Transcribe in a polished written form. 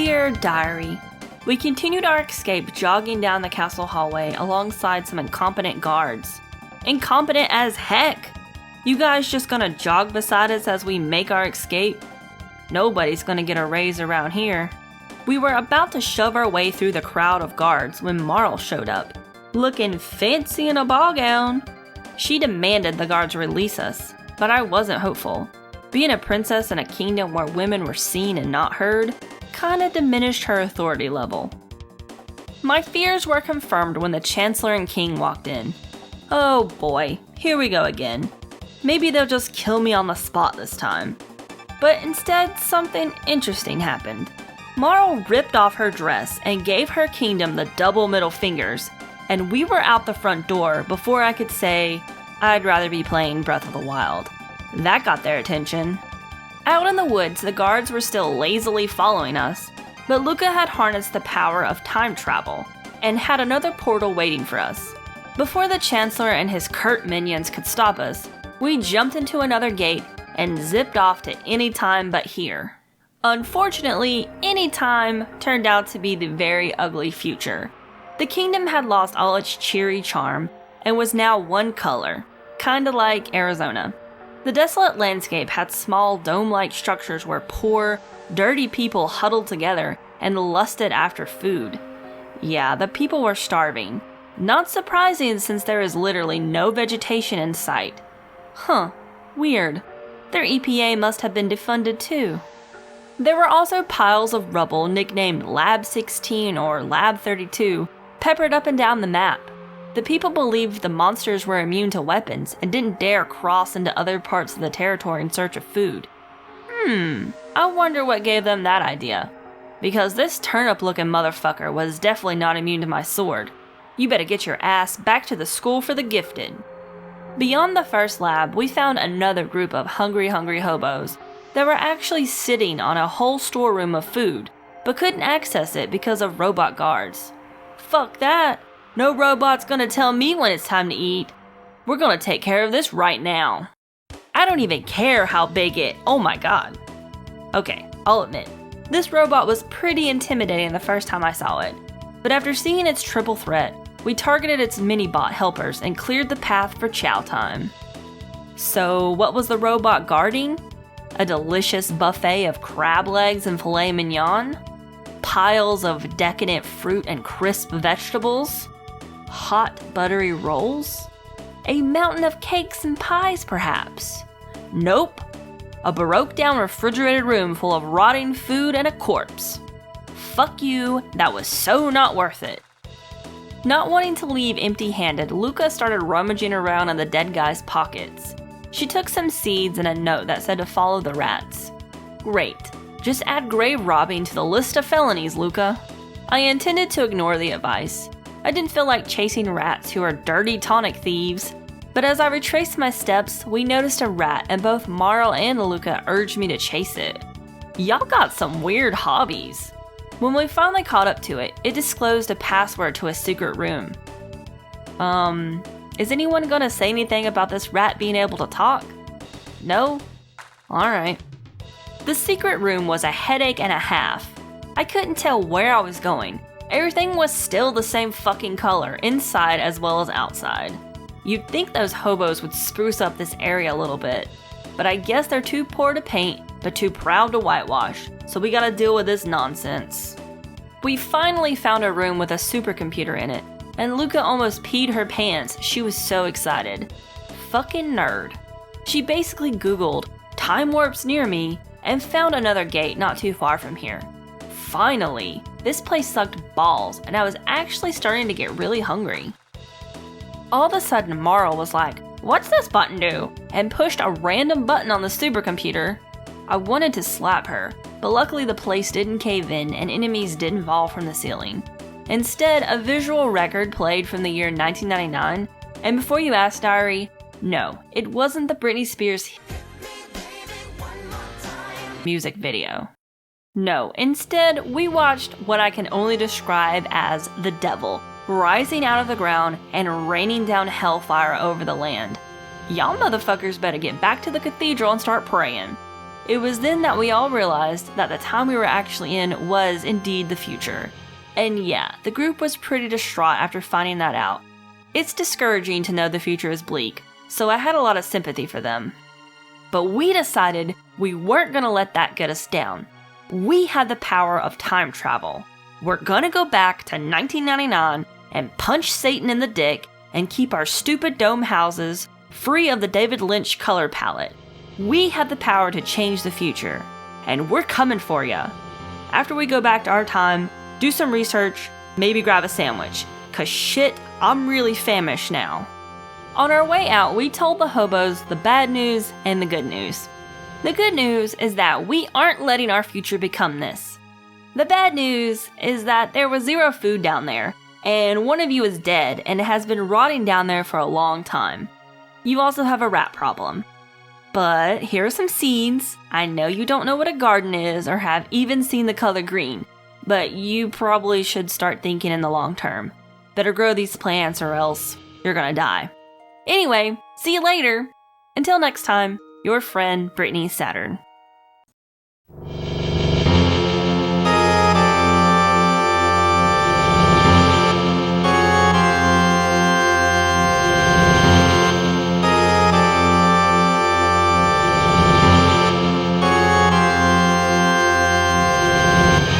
Dear Diary, we continued our escape jogging down the castle hallway alongside some incompetent guards. Incompetent as heck! You guys just gonna jog beside us as we make our escape? Nobody's gonna get a raise around here. We were about to shove our way through the crowd of guards when Marle showed up, looking fancy in a ball gown. She demanded the guards release us, but I wasn't hopeful. Being a princess in a kingdom where women were seen and not heard kinda diminished her authority level. My fears were confirmed when the Chancellor and King walked in. Oh boy, here we go again. Maybe they'll just kill me on the spot this time. But instead, something interesting happened. Marle ripped off her dress and gave her kingdom the double middle fingers, and we were out the front door before I could say, I'd rather be playing Breath of the Wild. That got their attention. Out in the woods, the guards were still lazily following us, but Lucca had harnessed the power of time travel and had another portal waiting for us. Before the Chancellor and his curt minions could stop us, we jumped into another gate and zipped off to any time but here. Unfortunately, any time turned out to be the very ugly future. The kingdom had lost all its cheery charm and was now one color, kinda like Arizona. The desolate landscape had small dome-like structures where poor, dirty people huddled together and lusted after food. Yeah, the people were starving. Not surprising since there is literally no vegetation in sight. Huh, weird. Their EPA must have been defunded too. There were also piles of rubble nicknamed Lab 16 or Lab 32 peppered up and down the map. The people believed the monsters were immune to weapons and didn't dare cross into other parts of the territory in search of food. I wonder what gave them that idea. Because this turnip-looking motherfucker was definitely not immune to my sword. You better get your ass back to the school for the gifted. Beyond the first lab, we found another group of hungry hobos that were actually sitting on a whole storeroom of food, but couldn't access it because of robot guards. Fuck that! No robot's gonna tell me when it's time to eat. We're gonna take care of this right now. I don't even care how big oh my god. Okay, I'll admit, this robot was pretty intimidating the first time I saw it. But after seeing its triple threat, we targeted its mini-bot helpers and cleared the path for chow time. So what was the robot guarding? A delicious buffet of crab legs and filet mignon? Piles of decadent fruit and crisp vegetables? Hot, buttery rolls? A mountain of cakes and pies, perhaps? Nope. A broke-down refrigerated room full of rotting food and a corpse. Fuck you, that was so not worth it. Not wanting to leave empty-handed, Lucca started rummaging around in the dead guy's pockets. She took some seeds and a note that said to follow the rats. Great. Just add grave robbing to the list of felonies, Lucca. I intended to ignore the advice. I didn't feel like chasing rats who are dirty tonic thieves, but as I retraced my steps, we noticed a rat and both Marle and Lucca urged me to chase it. Y'all got some weird hobbies. When we finally caught up to it, it disclosed a password to a secret room. Is anyone gonna say anything about this rat being able to talk? No? Alright. The secret room was a headache and a half. I couldn't tell where I was going. Everything was still the same fucking color, inside as well as outside. You'd think those hobos would spruce up this area a little bit, but I guess they're too poor to paint, but too proud to whitewash, so we gotta deal with this nonsense. We finally found a room with a supercomputer in it, and Lucca almost peed her pants, she was so excited. Fucking nerd. She basically googled, time warps near me, and found another gate not too far from here. Finally! This place sucked balls, and I was actually starting to get really hungry. All of a sudden, Marle was like, "What's this button do?" and pushed a random button on the supercomputer. I wanted to slap her, but luckily the place didn't cave in and enemies didn't fall from the ceiling. Instead, a visual record played from the year 1999, and before you ask, Diary, no, it wasn't the Britney Spears music video. No, instead, we watched what I can only describe as the devil, rising out of the ground and raining down hellfire over the land. Y'all motherfuckers better get back to the cathedral and start praying. It was then that we all realized that the time we were actually in was indeed the future. And yeah, the group was pretty distraught after finding that out. It's discouraging to know the future is bleak, so I had a lot of sympathy for them. But we decided we weren't gonna let that get us down. We had the power of time travel. We're gonna go back to 1999 and punch Satan in the dick and keep our stupid dome houses free of the David Lynch color palette. We have the power to change the future, and we're coming for ya. After we go back to our time, do some research, maybe grab a sandwich, 'cause shit, I'm really famished now. On our way out, we told the hobos the bad news and the good news. The good news is that we aren't letting our future become this. The bad news is that there was zero food down there, and one of you is dead and has been rotting down there for a long time. You also have a rat problem. But here are some seeds. I know you don't know what a garden is or have even seen the color green, but you probably should start thinking in the long term. Better grow these plants or else you're gonna die. Anyway, see you later. Until next time, your friend Brittany Saturn.